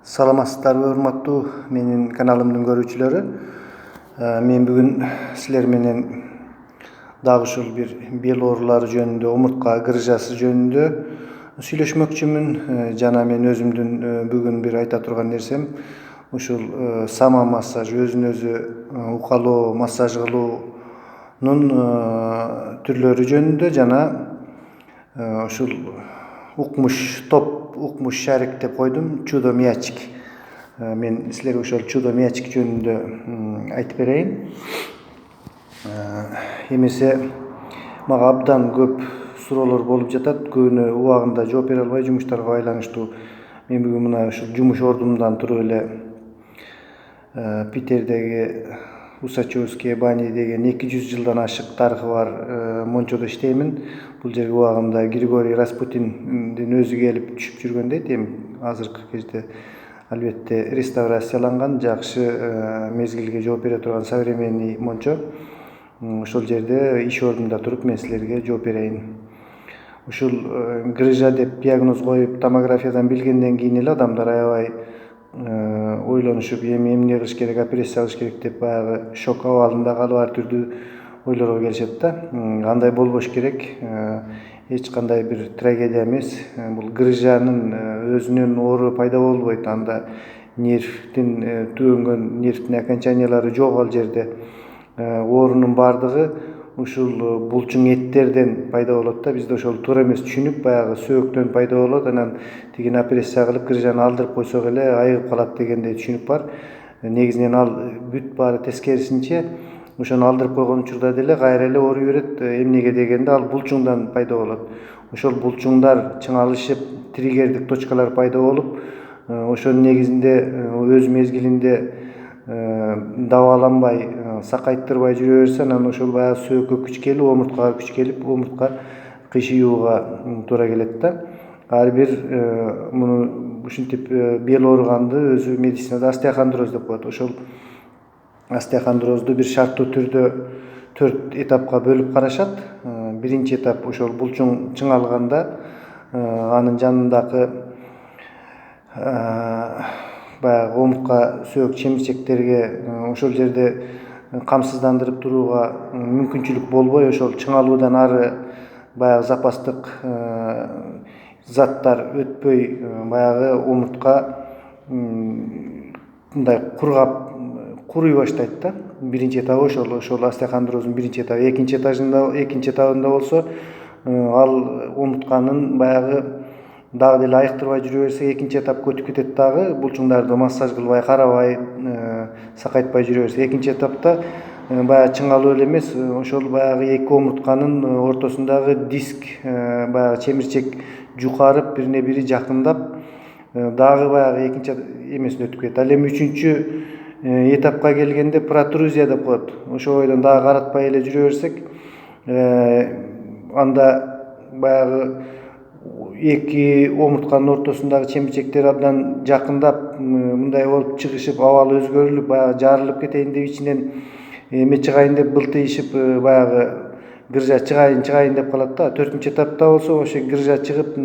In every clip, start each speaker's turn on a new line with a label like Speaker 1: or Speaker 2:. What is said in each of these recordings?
Speaker 1: Саламатсыздарбы урматтуу менин каналымдын көрүүчүлөрү. Мен бүгүн силер менен дагы ушул бир бел оорулары жөнүндө, омуртка грыжасы жөнүндө сүйлөшмөкчүмүн. Жана мен өзүмдүн бүгүн бир айта турган нерсем ушул сама массаж, өзүн өзү укалоо, массаж кылуунун түрлөрү жөнүндө жана ушул укмуш шарик деп койдум, чудо мячик. Мен силерге ошол чудо мячик жөнүндө айтып берейин. Эмесе мага абдан көп суроолор болуп жатат. Көбүнө убагында жооп бере албай, жумуштарга байланыштуу. Мен бүгүн мына ушул жумуш ордумдан туруп эле Питердеги Усачевские бани деген 200 жылдан ашык тарыхы бар мончодо иштеймин. Бул жерге убагында Григорий Распутиндин өзү келип түшүп жүргөн дейт. Эми азыркы кезде албетте реставрацияланган, жакшы мезгилге жооп бере турган современный мончо. Ошол жерде иш ордумда туруп мен силерге жооп берейин. Ушул грыжа деп диагноз коюп, томографиядан билгенден кийин эле адамдар аябай ойлонушуп, эми эмне кылыш керек, операция кылыш керек деп баягы шок абалында калып ар түрдүү ойлорго келишет да. Андай болбош керек. Эч кандай бир трагедия эмес. Бул грыжанын өзүнөн оору пайда болбойт. Анда нервдин түгөнгөн нервдин окончаниялары жок ал жерде. Оорунун бардыгы ушул булчуң эттерден пайда болот да. Бизде ошол туура эмес түшүнүк, баягы сөөктөн пайда болот, анан тигини операция кылып грыжаны алдырып койсок эле айыгып калат дегендей түшүнүк бар. Негизинен ал бүт баары тескерисинче. Ошону алдырып койгон учурда деле кайра эле ооруй берет. Эмнеге дегенде ал булчуңдан пайда болот. Ошол булчуңдар чыңалышып, триггердик точкалар пайда болуп, ошонун негизинде өз мезгилинде дабаланбай, сакайттырбай жүрө берсе, анан ошол баягы сөөккө күч келип, омурткага күч келип, омуртка кыйшыюуга туура келет да. Ар бир муну ушинтип бел ооруганды өзү медицинада остеохондроз деп коет. Ошол остеохондрозду бир шарттуу түрдө 4 этапка бөлүп карашат. Биринчи этап ошол булчуң чыңалганда анын жанындагы баягы омуртка сөөк чемирчектерге ошол жерде камсыздандырып турууга мүмкүнчүлүк болбой, ошол чыңалуудан ары баягы запастык заттар өтпөй, баягы омуртка мындай куруй баштайт да. Биринчи этабы ошол остеохондроздун биринчи этабы. Экинчи этабында болсо ал омуртканын баягы дагы деле айыктырбай жүрө берсе, экинчи этапка өтүп кетет дагы. Булчуңдарды массаж кылбай, карабай, сакайтпай жүрө берсе. Экинчи этапта баягы чыңалуу эле эмес, ошол баягы эки омуртканын ортосундагы диск, баягы чемирчек жукарып, бирине бири жакындап, дагы баягы экинчи эмесине өтүп кетет. Ал эми үчүнчү этапка келгенде протрузия деп коет. Ошол бойдон дагы каратпай эле жүрө берсек, анда баягы эки омуртканын ортосундагы чемирчектер абдан жакындап, мындай болуп чыгышып, абалы өзгөрүлүп, баягы жарылып кетейин деп ичинен эме чыгайын деп былтыйышып, баягы грыжа чыгайын деп калат да. 4-нчү этапта болсо ошо грыжа чыгып,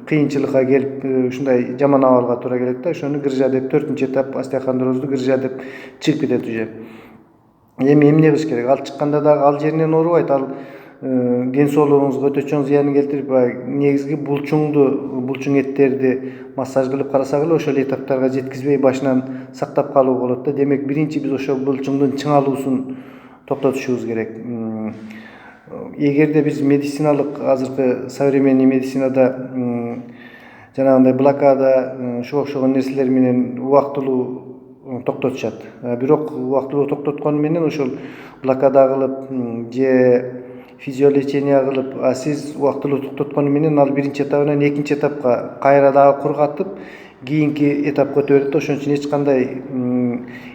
Speaker 1: кыйынчылыкка келип, ушундай жаман абалга туура келет да. Ошону грыжа деп, 4-нчү этап остеохондрозду грыжа деп чыгып кетет уже. Эми эмне кылыш керек? Ал чыкканда дагы ал жеринен оорубайт. Ал ден соолугуңузга өтө чоң зыянын келтирип, негизги булчуң эттерди массаж кылып карасак эле ошол этаптарга жеткизбей башынан сактап калуу болот да. Демек, биринчи биз ошол булчуңдун чыңалуусун токтотушубуз керек. Эгерде биз медициналык, азыркы современный медицинада жанагындай блокада, ушуга окшогон нерселер менен убактылуу токтотушат. Бирок убактылуу токтоткону менен ошол блокада кылып же физиолечение кылып, сиз убактылуу токтоткону менен ал биринчи этабынан экинчи этапка кайра дагы кургатып, кийинки этапка өтө берет да. Ошон үчүн эч кандай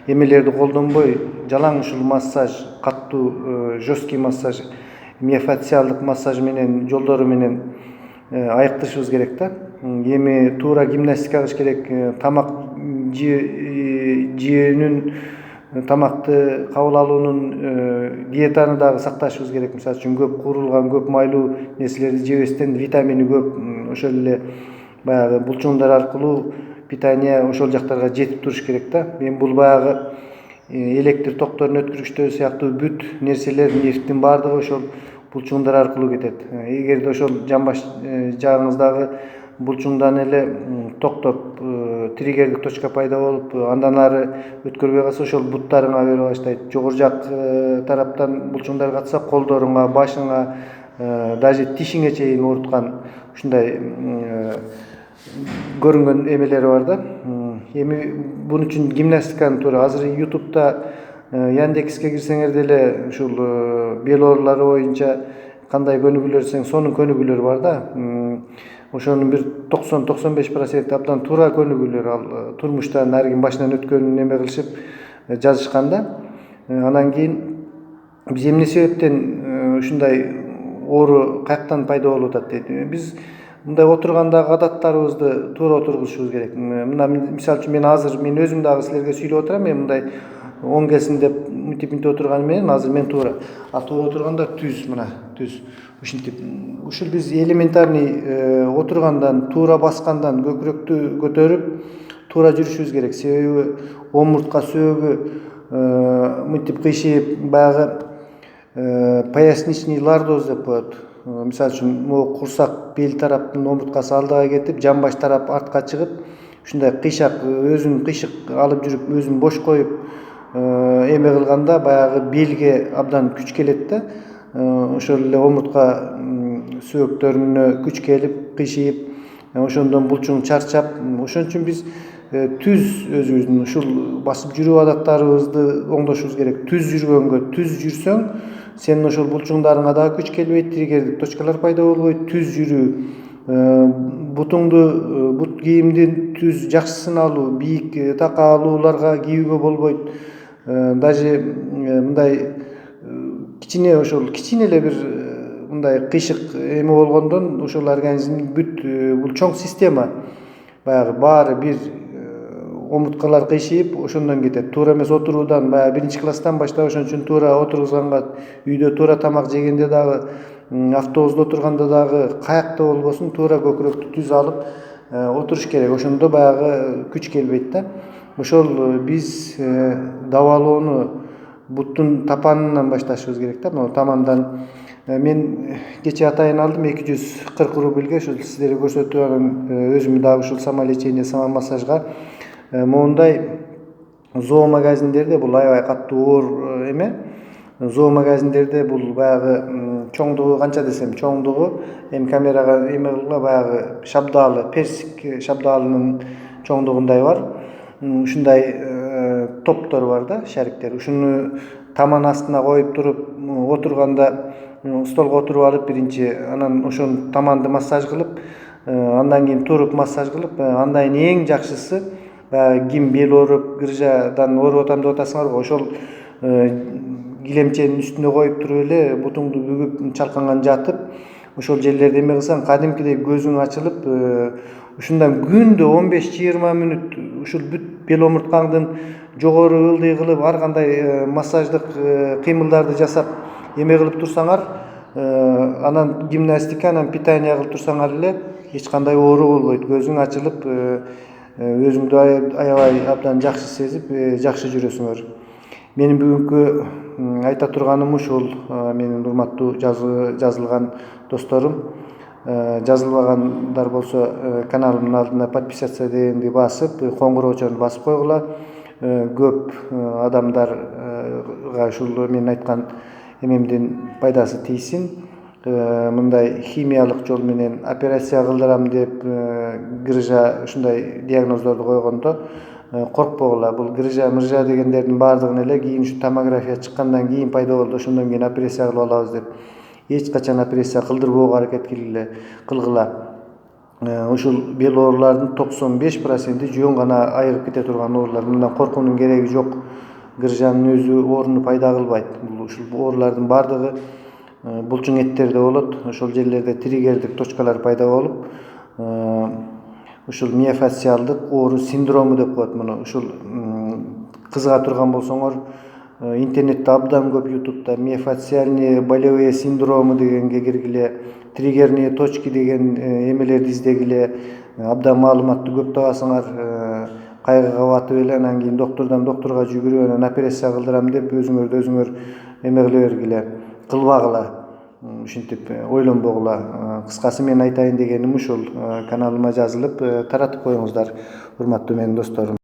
Speaker 1: эмелерди колдонбой, жалаң ушул массаж, каттуу жесткий массаж, миофасциалдык массаж менен, жолдору менен айыктырышыбыз керек да. Эми туура гимнастика кылыш керек, тамак жөөнүн, тамакты кабыл алуунун, диетаны дагы сакташыбыз керек. Мисалы үчүн көп куурулган, көп майлуу нерселерди жебестен, витамини көп, ошол эле баягы булчуңдар аркылуу питание ошол жактарга жетип туруш керек да. Мен бул баягы электр токторун өткөргүчтөр сыяктуу бүт нерселер, нефттин баардыгы ошол булчуңдар аркылуу кетет. Эгерде ошол жамбаш жагыңыздагы булчуңдан эле токтоп триггердик точка пайда болуп, андан ары өткөрбөй калса ошол буттарыңа бере баштайт. Жогору жак тараптан булчуңдар катса колдоруңа, башыңа, даже тишиңе чейин ооруткан ушундай көрүнгөн эмелери бар да. Эми бун үчүн гимнастиканын туура азыр YouTube'да Яндекске кирсеңер деле ушул бел оорулары боюнча кандай көнүгүүлөр десең сонун көнүгүүлөр бар да. Ошонун бир 90-95% абдан туура көнүгүүлөр, ал турмуштан ар ким башынан өткөнүн эме кылышып жазышкан да. Анан кийин биз эмне себептен ушундай оору каяктан пайда болуп атат дейт. Биз мындай отургандагы адаттарыбызды туура отургузушубуз керек. Мына мисалы үчүн мен өзүм дагы силерге сүйлөп отурам, мен мындай оң келсин деп мынтип отурганы менен азыр мен туура. А туура отурганда түз, мына түз. Ушинтип ушул биз элементарный отургандан, туура баскандан көкүрөктү көтөрүп туура жүрүшүбүз керек. Себеби омуртка сөөгү мынтип кыйшайып баягы поясничный лордоз деп коет. Мисалы үчүн могу курсак бел тараптын омурткасы алдыга кетип, жамбаш тарап артка чыгып, ушундай кыйшак өзүн кыйшык алып жүрүп, өзүн бош коюп эме кылганда баягы белге абдан күч келет да. Ошол эле омуртка сөөктөрүнө күч келип, кыйшайып, ошондон булчуң чарчап, ошон үчүн биз түз өзүбүздүн ушул басып жүрүү адаттарыбызды оңдошубуз керек. Түз жүрсөң, сенин ошол булчуңдарыңа дагы күч келбейт, триггердик точкалар пайда болбойт. Түз жүрүү, бут кийимдин түз жакшысын алуу, бийик такаалууларга кийүүгө болбойт. Даже мындай кичине эле бир мындай кыйшык эме болгондон ошол организмдин бүт бул чоң система баягы баары бир омурткалар кыйшайып, ошондон кетет. Туура эмес отуруудан баягы 1-класстан баштап ошон үчүн туура отургузганга, үйдө туура тамак жегенде дагы, автобуста отурганда дагы каякта болбосун туура көкүрөктү түз алып отуруш керек. Ошондо баягы күч келбейт да. Ошол биз дабалоону буттун тапанынан башташыбыз керек да. Могу тамандан мен кечээ атайын алдым 240 рубльге, ошол сиздерге көрсөтүп анан өзүм дагы ушул самолечение, самомассажга моундай зоомагазиндерде, бул аябай катуу оор эме. Зоомагазиндерде бул баягы чоңдугу канча десем, чоңдугу эми камерага эме кылгыла баягы шабдаалы, персик шабдаалынын чоңдугундай бар. Ушундай топтор бар да, шариктер. Ушуну таман астына коюп туруп отурганда столго отуруп алып биринчи, анан ошон таманды массаж кылып, андан кийин туруп массаж кылып, андан эң жакшысы баягы ким бел ооруп, грыжадан ооруп атам деп атасыңарбы, ошол килемченин үстүнө коюп туруп эле бутуңду бүгүп чалканган жатып, ошол жерлерде эме кылсаң кадимкидей көзүң ачылып, ушундан күндө 15-20 мүнөт ушул бүт бел омурткаңдын жогору ылдый кылып, ар кандай массаждык кыймылдарды жасап эме кылып турсаңар, анан гимнастика, анан питание кылып турсаңар эле эч кандай оору болбойт. Көзүң ачылып, өзүңдү аябай абдан жакшы сезип, жакшы жүрөсүңөр. Менин бүгүнкү айта турганым ушул, менин урматтуу жазылган досторум. Жазылбагандар болсо каналымдын алдына подписаться дегенди басып, коңгуроочону басып койгула. Көп адамдарга ушул мен айткан эмемдин пайдасы тийсин. Мындай химиялык жол менен операция кылдырам деп грыжа ушундай диагноздорду койгондо коркпогула. Бул грыжа мыржа дегендердин баардыгын эле кийин ушу томография чыккандан кийин пайда болду, ошондон кийин операция кылып алабыз деп эч качан операция кылдырбоого аракет кылгыла. Ушул бел оорулардын 95% жөн гана айыгып кете турган оорулар. Мындан коркуунун кереги жок. Грыжанын өзү ооруну пайда кылбайт. Ушул оорулардын баардыгы булчуң эттерде болот. Ошол жерлерде триггердик точкалар пайда болуп, ушул миофасциалдык оору синдрому деп коет муну. Ушул кызыга турган болсоңор, интернетте абдан көп, YouTube'да миофасциальные болевые синдромы дегенге киргиле, триггерные точки деген эмелерди издегиле, абдан маалыматты көп табасыңар. Кайгыга батып эле анан кийин доктурдан доктурга жүгүрүп анан операция кылдырам деп өзүңөрдү өзүңөр эме кыла бергиле, кылбагыла. Ушинтип ойлонбогула. Кыскасы мен айтайын дегеним ушул. Каналыма жазылып таратып коюңуздар, урматтуу менин досторум.